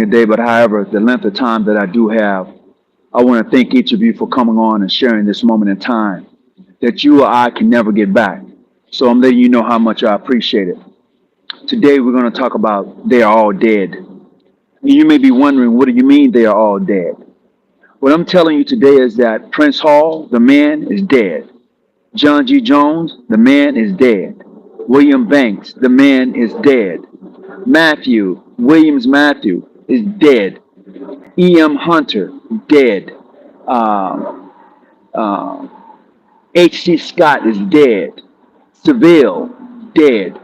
today, but however, the length of time that I do have, I want to thank each of you for coming on and sharing this moment in time that you or I can never get back. So I'm letting you know how much I appreciate it. Today we're going to talk about they are all dead. And you may be wondering, what do you mean they are all dead? What I'm telling you today is that Prince Hall, the man, is dead. John G. Jones, the man, is dead. William Banks, the man, is dead. Matthew, is dead. E.M. Hunter, dead. Um, H.C. Scott is dead. Seville, dead.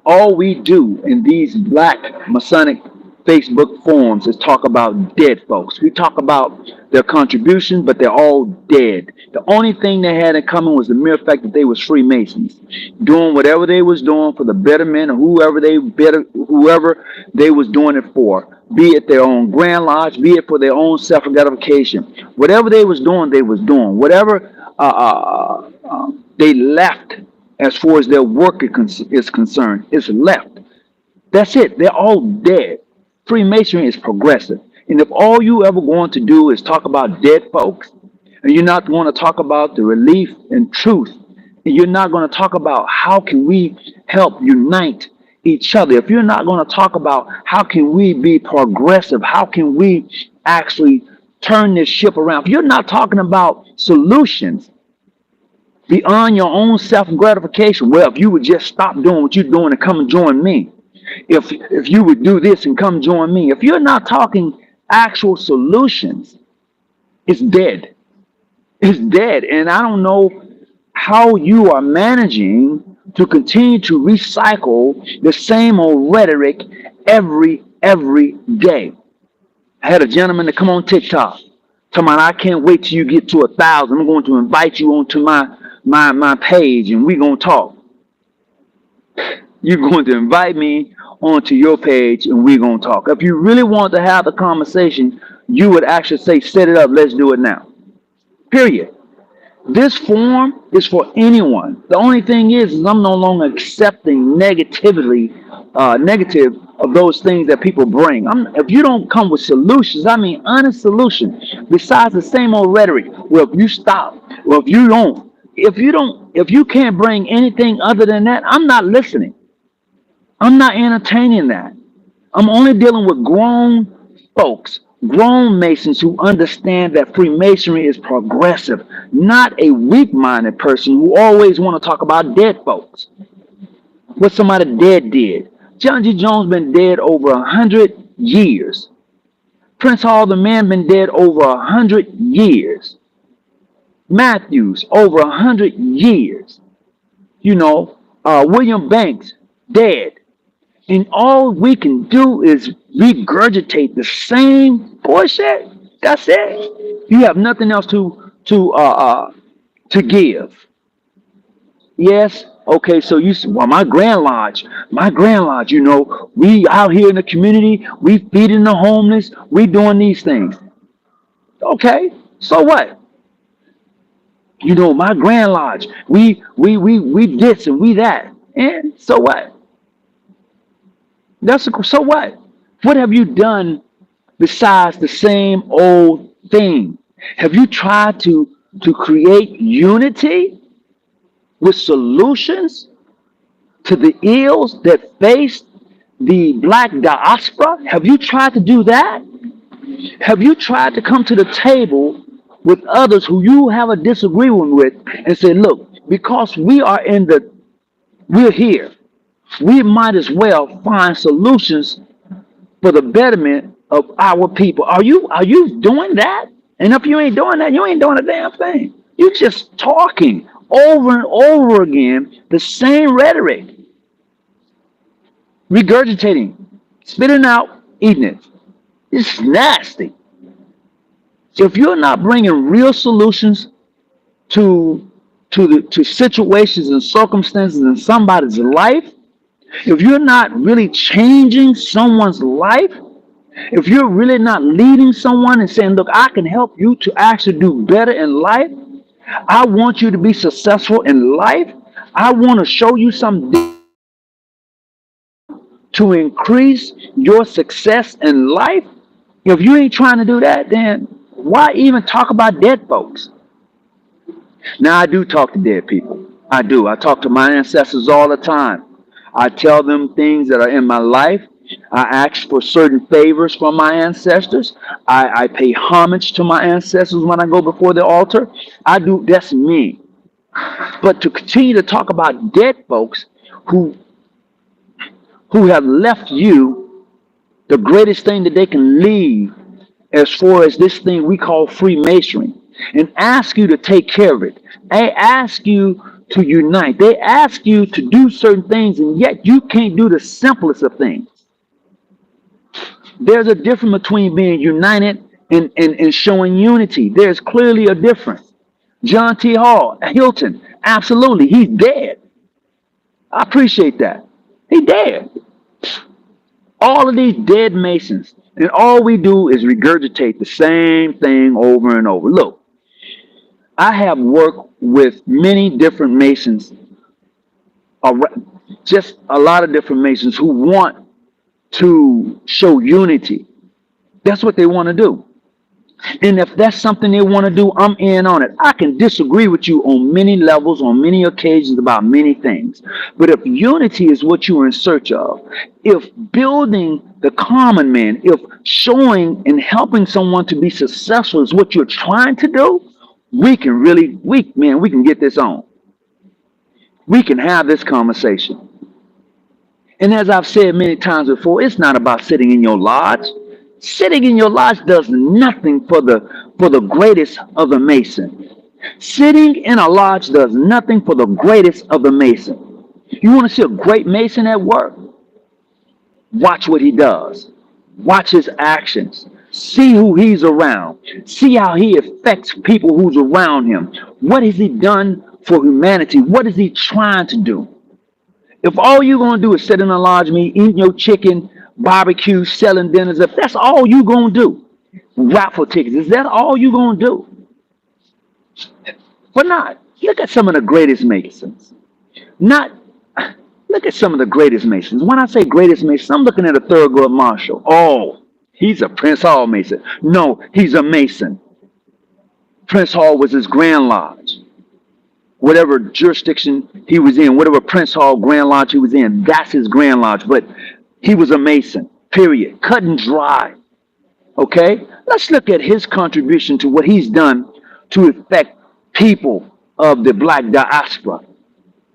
All we do in these black Masonic Facebook forums is talk about dead folks. We talk about their contributions, but they're all dead. The only thing they had in common was the mere fact that they was Freemasons, doing whatever they was doing for the betterment of whoever they was doing it for, be it their own Grand Lodge, be it for their own self-gratification. Whatever they was doing, they was doing. Whatever they left as far as their work is concerned, is left. That's it. They're all dead. Freemasonry is progressive. And if all you ever going to do is talk about dead folks, and you're not going to talk about the relief and truth, and you're not going to talk about how can we help unite each other, if you're not going to talk about how can we be progressive, how can we actually turn this ship around, if you're not talking about solutions beyond your own self-gratification, well, if you would just stop doing what you're doing and come and join me, if you would do this and come join me, if you're not talking actual solutions, it's dead. It's dead. And I don't know how you are managing to continue to recycle the same old rhetoric every day. I had a gentleman to come on TikTok talking about, I can't wait till you get to 1,000. I'm going to invite you onto my page and we're going to talk. You're going to invite me onto your page and we're going to talk. If you really want to have the conversation, you would actually say, set it up, let's do it now. Period. This forum is for anyone. The only thing is I'm no longer accepting negative of those things that people bring. If you don't come with solutions, I mean honest solutions, besides the same old rhetoric. Well, if you stop, well, if you can't bring anything other than that, I'm not listening. I'm not entertaining that. I'm only dealing with grown folks, grown Masons who understand that Freemasonry is progressive, not a weak-minded person who always want to talk about dead folks. What somebody dead did. John G. Jones been dead over 100 years. Prince Hall, the man, been dead over 100 years. Matthews, over 100 years. You know, William Banks, dead. And all we can do is regurgitate the same bullshit. That's it. You have nothing else to give. Yes. Okay. So you say, well, my Grand Lodge. You know, we out here in the community. We feeding the homeless. We doing these things. Okay. So what? You know, my Grand Lodge. We this and we that. And so what? So what? What have you done besides the same old thing? Have you tried to create unity with solutions to the ills that face the black diaspora? Have you tried to do that? Have you tried to come to the table with others who you have a disagreement with and say, look, because we're here, we might as well find solutions for the betterment of our people. Are you doing that? And if you ain't doing that, you ain't doing a damn thing. You're just talking over and over again the same rhetoric, regurgitating, spitting out, eating it. It's nasty. So if you're not bringing real solutions to situations and circumstances in somebody's life, if you're not really changing someone's life, if you're really not leading someone and saying, look, I can help you to actually do better in life. I want you to be successful in life. I want to show you something. to increase your success in life, if you ain't trying to do that, then why even talk about dead folks? Now, I do talk to dead people. I do. I talk to my ancestors all the time. I tell them things that are in my life. I ask for certain favors from my ancestors. I pay homage to my ancestors when I go before the altar. I do. That's me. But to continue to talk about dead folks who who have left you the greatest thing that they can leave as far as this thing we call Freemasonry, and ask you to take care of it. They ask you to unite. They ask you to do certain things, and yet you can't do the simplest of things. There's a difference between being united and showing unity. There's clearly a difference. John T. Hall, Hilton, absolutely, he's dead. I appreciate that. He's dead. All of these dead Masons, and all we do is regurgitate the same thing over and over. Look, I have worked with many different Masons, just a lot of different Masons who want to show unity. That's what they want to do. And if that's something they want to do, I'm in on it. I can disagree with you on many levels, on many occasions about many things. But if unity is what you are in search of, if building the common man, if showing and helping someone to be successful is what you're trying to do, we can really, we can get this on. We can have this conversation. And as I've said many times before, it's not about sitting in your lodge. Sitting in your lodge does nothing for the greatest of the Mason. Sitting in a lodge does nothing for the greatest of the Mason. You want to see a great Mason at work? Watch what he does. Watch his actions. See who he's around. See how he affects people who's around him. What has he done for humanity? What is he trying to do? If all you're going to do is sit in a lodge meeting, eating your chicken, barbecue, selling dinners, if that's all you're going to do, raffle tickets, is that all you're going to do? But not. Look at some of the greatest Masons. Not, look at some of the greatest Masons. When I say greatest Masons, I'm looking at a Thurgood Marshall. Oh, he's a Prince Hall Mason. No, he's a Mason. Prince Hall was his Grand Lodge. Whatever jurisdiction he was in, whatever Prince Hall Grand Lodge he was in, that's his Grand Lodge. But he was a Mason, period. Cut and dry. Okay? Let's look at his contribution to what he's done to affect people of the black diaspora.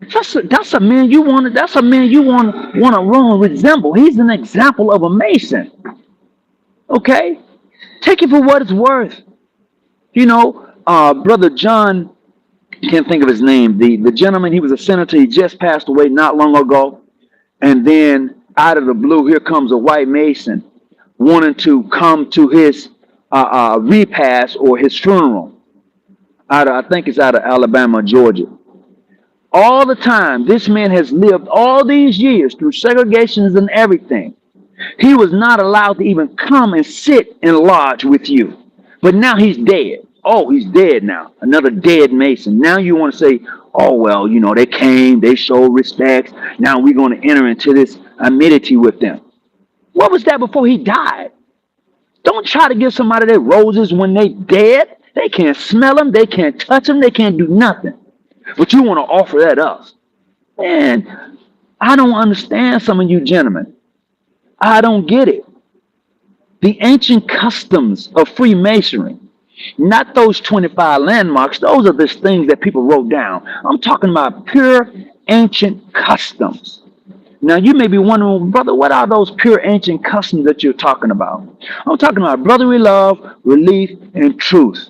That's a man you want to resemble. He's an example of a Mason. Okay? Take it for what it's worth. You know, Brother John, can't think of his name. The gentleman, he was a senator. He just passed away not long ago. And then out of the blue, here comes a white Mason wanting to come to his repast or his funeral. I think it's out of Alabama, Georgia. All the time, this man has lived all these years through segregations and everything. He was not allowed to even come and sit in lodge with you. But now he's dead. Oh, he's dead now. Another dead Mason. Now you want to say, oh, well, you know, they came, they showed respect. Now we're going to enter into this amity with them. What was that before he died? Don't try to give somebody their roses when they dead. They can't smell them. They can't touch them. They can't do nothing. But you want to offer that up. Man, I don't understand some of you gentlemen. I don't get it. The ancient customs of Freemasonry, not those 25 landmarks. Those are just things that people wrote down. I'm talking about pure ancient customs. Now, you may be wondering, brother, what are those pure ancient customs that you're talking about? I'm talking about brotherly love, relief, and truth.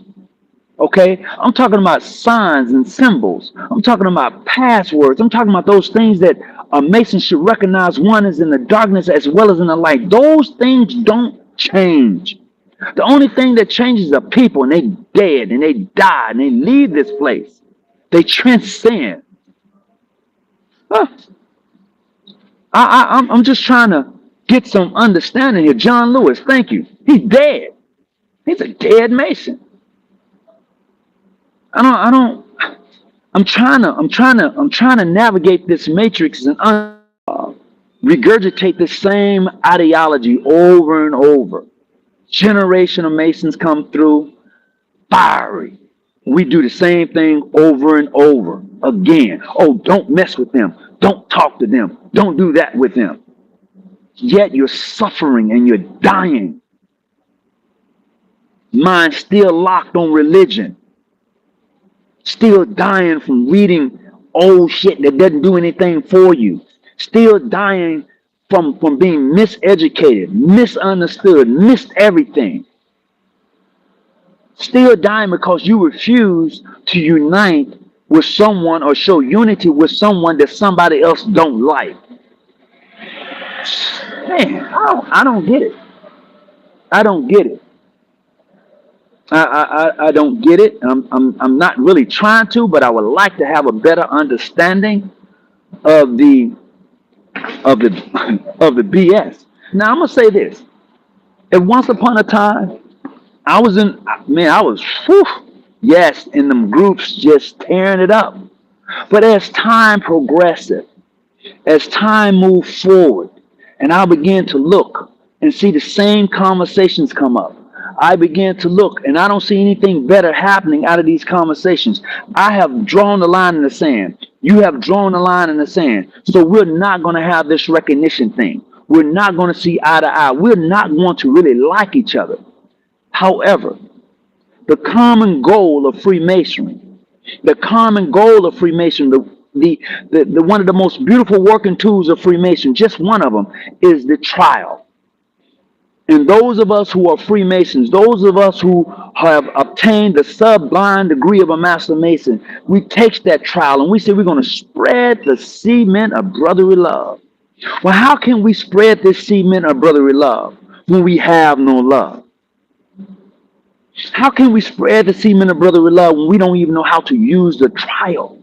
Okay? I'm talking about signs and symbols. I'm talking about passwords. I'm talking about those things that a Mason should recognize. One is in the darkness as well as in the light. Those things don't change. The only thing that changes are people, and they dead, and they die, and they leave this place. They transcend. Huh. I'm just trying to get some understanding here. John Lewis, thank you. He's dead. He's a dead Mason. I'm trying to navigate this matrix and regurgitate the same ideology over and over. Generation of Masons come through, fiery. We do the same thing over and over again. Oh, don't mess with them. Don't talk to them. Don't do that with them. Yet you're suffering and you're dying. Mind still locked on religion. Still dying from reading old shit that doesn't do anything for you. Still dying from being miseducated, misunderstood, missed everything. Still dying because you refuse to unite with someone or show unity with someone that somebody else don't like. Man, I don't get it. I don't get it. I don't get it. I'm not really trying to, but I would like to have a better understanding of the of the of the BS. Now I'm gonna say this. At once upon a time, I was in, man, I was, whew, yes, in them groups just tearing it up. But as time progressed, as time moved forward, and I began to look and see the same conversations come up, I began to look and I don't see anything better happening out of these conversations. I have drawn the line in the sand. You have drawn the line in the sand. So we're not going to have this recognition thing. We're not going to see eye to eye. We're not going to really like each other. However, the common goal of Freemasonry, the one of the most beautiful working tools of Freemason, just one of them, is the trial. And those of us who are Freemasons, those of us who have obtained the sublime degree of a Master Mason, we take that trial and we say we're going to spread the cement of brotherly love. Well, how can we spread this cement of brotherly love when we have no love? How can we spread the cement of brotherly love when we don't even know how to use the trial?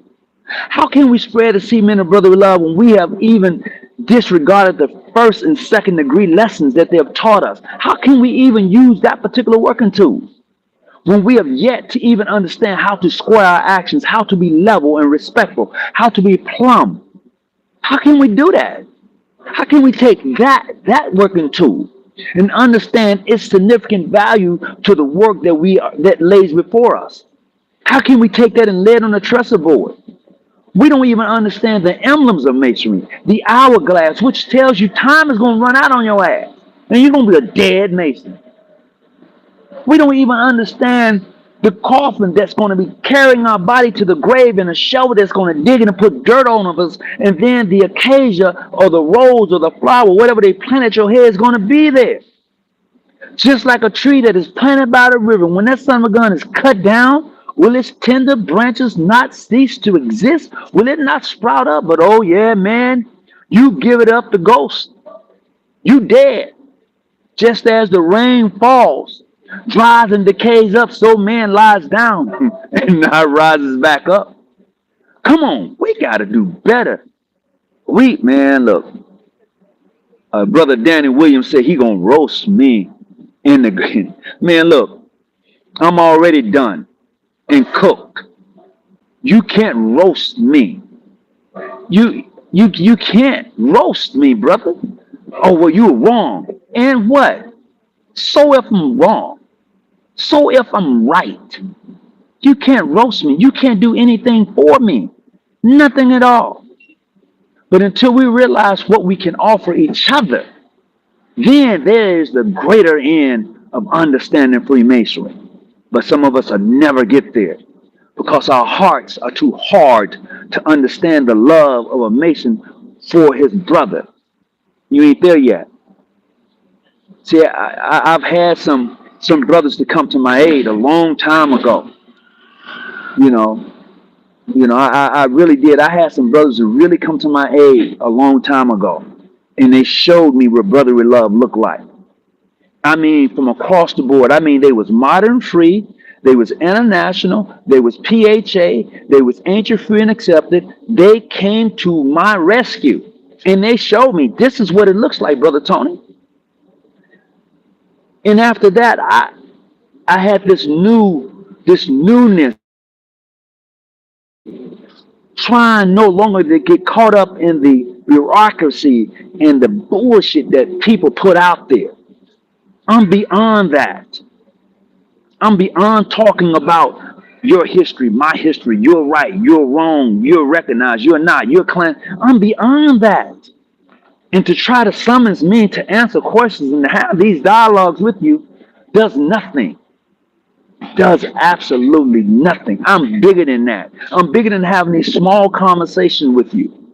How can we spread the cement of brotherly love when we have even disregarded the first and second degree lessons that they have taught us? How can we even use that particular working tool when we have yet to even understand how to square our actions, how to be level and respectful, how to be plumb? How can we do that? How can we take that working tool and understand its significant value to the work that lays before us? How can we take that and lay it on the trestle board? We don't even understand the emblems of masonry, the hourglass, which tells you time is going to run out on your ass, and you're going to be a dead mason. We don't even understand the coffin that's going to be carrying our body to the grave, and a shovel that's going to dig in and put dirt on us, and then the acacia or the rose or the flower, whatever they plant at your head, is going to be there. Just like a tree that is planted by the river, when that son of a gun is cut down, will its tender branches not cease to exist? Will it not sprout up? But oh yeah, man, you give it up to ghosts. You dead. Just as the rain falls, dries and decays up, so man lies down and now rises back up. Come on, we got to do better. Man, look, Brother Danny Williams said he gonna roast me in the green. Man, look, I'm already done and cooked. You can't roast me. You can't roast me, brother. Oh, well, you're wrong. And what? So if I'm wrong, so if I'm right, you can't roast me. You can't do anything for me. Nothing at all. But until we realize what we can offer each other, then there is the greater end of understanding Freemasonry. But some of us will never get there because our hearts are too hard to understand the love of a Mason for his brother. You ain't there yet. See, I've had some brothers to come to my aid a long time ago. You know, I really did. I had some brothers who really come to my aid a long time ago, and they showed me what brotherly love looked like. I mean, from across the board. I mean, they was modern free, they was international, they was PHA, they was ancient free and accepted. They came to my rescue, and they showed me this is what it looks like, Brother Tony. And after that, I had this newness, trying no longer to get caught up in the bureaucracy and the bullshit that people put out there. I'm beyond that. I'm beyond talking about your history, my history, you're right, you're wrong, you're recognized, you're not, you're clan. I'm beyond that. And to try to summons me to answer questions and to have these dialogues with you does nothing. Does absolutely nothing. I'm bigger than that. I'm bigger than having these small conversations with you.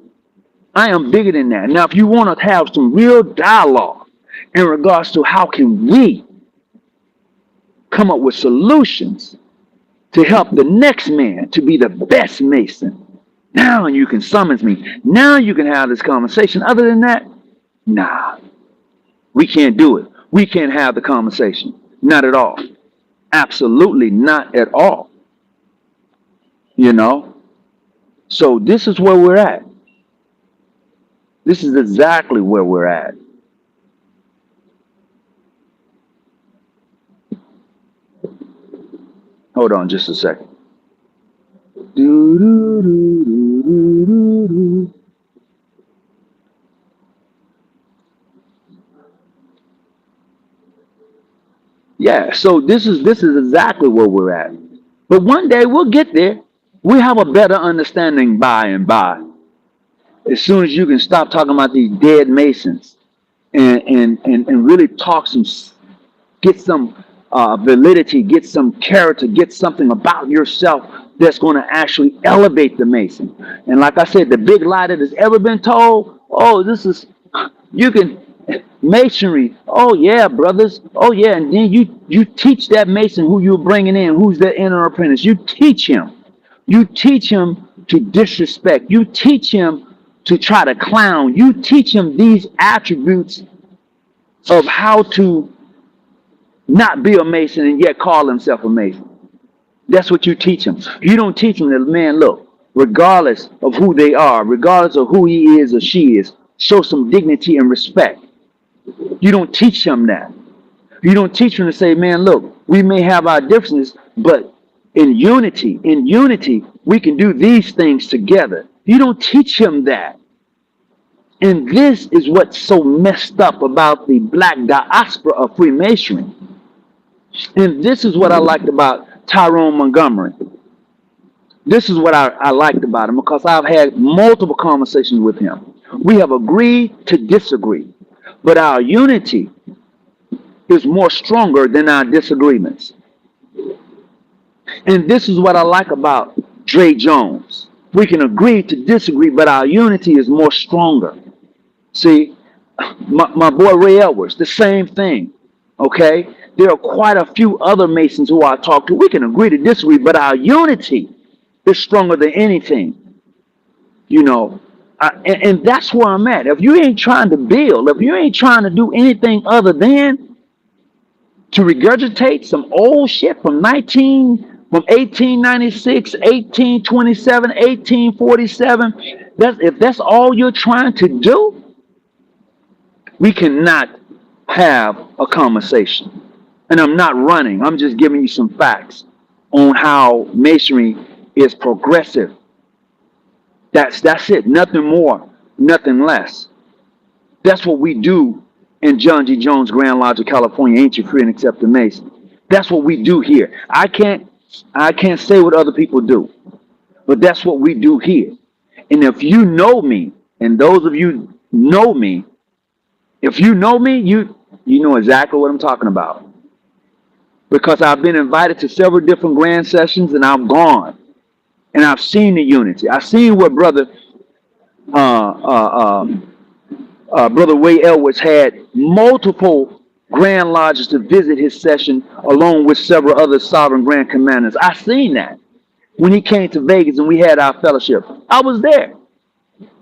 I am bigger than that. Now, if you want to have some real dialogue in regards to how can we come up with solutions to help the next man to be the best Mason, now you can summons me. Now you can have this conversation. Other than that, nah, we can't do it. We can't have the conversation. Not at all. Absolutely not at all. You know? So this is where we're at. This is exactly where we're at. Hold on just a second. Do, do, do, do, do, do, do. Yeah, so this is exactly where we're at. But one day we'll get there. We have a better understanding by and by. As soon as you can stop talking about these dead Masons and really talk some, get some validity, get some character, get something about yourself that's going to actually elevate the Mason. And like I said, the big lie that has ever been told, oh, this is, you can, Masonry, oh yeah, brothers, oh yeah, and then you teach that Mason who you're bringing in, who's the inner apprentice, you teach him. You teach him to disrespect. You teach him to try to clown. You teach him these attributes of how to not be a Mason and yet call himself a Mason. That's what you teach him. You don't teach him that, man, look, regardless of who they are, regardless of who he is or she is, show some dignity and respect. You don't teach him that. You don't teach him to say, man, look, we may have our differences, but in unity, we can do these things together. You don't teach him that. And this is what's so messed up about the black diaspora of Freemasonry. And this is what I liked about Tyrone Montgomery. This is what I liked about him because I've had multiple conversations with him. We have agreed to disagree, but our unity is more stronger than our disagreements. And this is what I like about Dre Jones. We can agree to disagree, but our unity is more stronger. See, my boy Ray Edwards, the same thing. Okay? There are quite a few other Masons who I talk to. We can agree to disagree, but our unity is stronger than anything. You know, and that's where I'm at. If you ain't trying to build, if you ain't trying to do anything other than to regurgitate some old shit from 1896, 1827, 1847, if that's all you're trying to do, we cannot have a conversation. And I'm not running. I'm just giving you some facts on how Masonry is progressive. That's it. Nothing more, nothing less. That's what we do in John G. Jones Grand Lodge of California. Ain't you free and accept the Mason? That's what we do here. I can't say what other people do, but that's what we do here. And if you know me, and those of you know me, if you know me, you know exactly what I'm talking about. Because I've been invited to several different grand sessions, and I've gone, and I've seen the unity. I've seen what brother Brother Ray Edwards had multiple Grand Lodges to visit his session along with several other sovereign Grand Commanders. I seen that when he came to Vegas and we had our fellowship. I was there.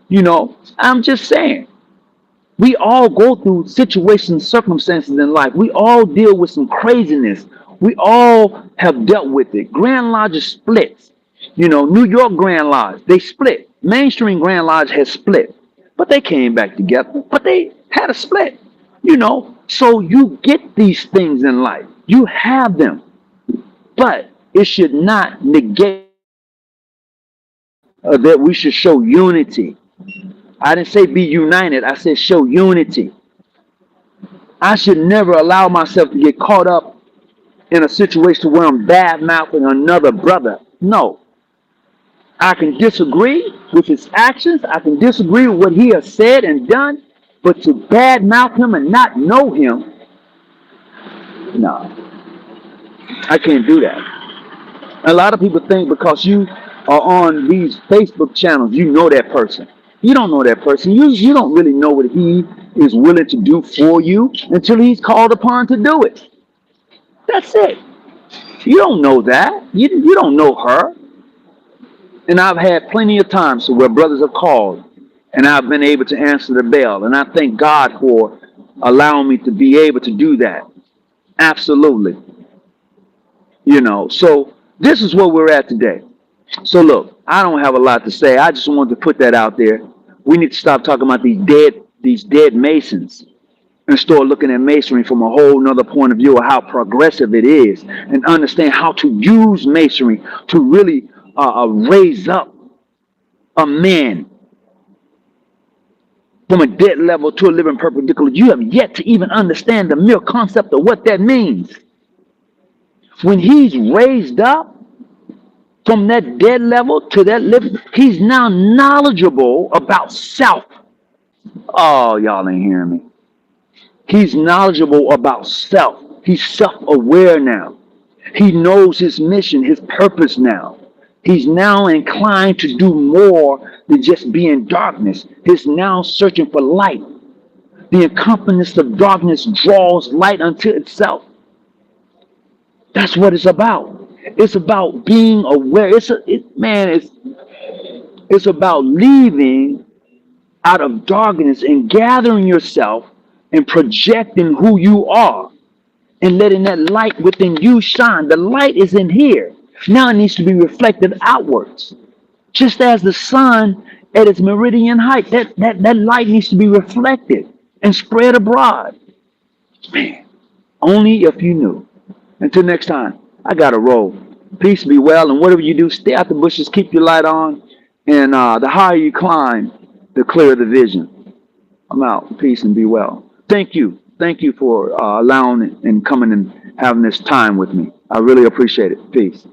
You know, I'm just saying. We all go through situations, circumstances in life. We all deal with some craziness. We all have dealt with it. Grand Lodges splits. You know, New York Grand Lodge, they split. Mainstream Grand Lodge has split. But they came back together. But they had a split. You know, so you get these things in life. You have them. But it should not negate that we should show unity. I didn't say be united. I said show unity. I should never allow myself to get caught up in a situation where I'm bad mouthing another brother. No. I can disagree with his actions. I can disagree with what he has said and done. But to bad mouth him and not know him, no, I can't do that. A lot of people think because you are on these Facebook channels, you know that person. You don't know that person. You don't really know what he is willing to do for you until he's called upon to do it. That's it. You don't know that. You don't know her. And I've had plenty of times where brothers have called and I've been able to answer the bell. And I thank God for allowing me to be able to do that. Absolutely. So this is where we're at today. So look, I don't have a lot to say. I just wanted to put that out there. We need to stop talking about these dead Masons and start looking at Masonry from a whole nother point of view of how progressive it is and understand how to use Masonry to really raise up a man from a dead level to a living perpendicular. You have yet to even understand the mere concept of what that means. When he's raised up from that dead level to that living, he's now knowledgeable about self. Oh, y'all ain't hearing me. He's knowledgeable about self. He's self-aware now. He knows his mission, his purpose now. He's now inclined to do more than just be in darkness. He's now searching for light. The accompanist of darkness draws light unto itself. That's what it's about. It's about being aware. It's about leaving out of darkness and gathering yourself and projecting who you are and letting that light within you shine. The light is in here. Now it needs to be reflected outwards. Just as the sun at its meridian height, that light needs to be reflected and spread abroad. Man, only if you knew. Until next time, I got to roll. Peace, be well, and whatever you do, stay out the bushes, keep your light on, and the higher you climb, the clearer the vision. I'm out. Peace and be well. Thank you. Thank you for allowing and coming and having this time with me. I really appreciate it. Peace.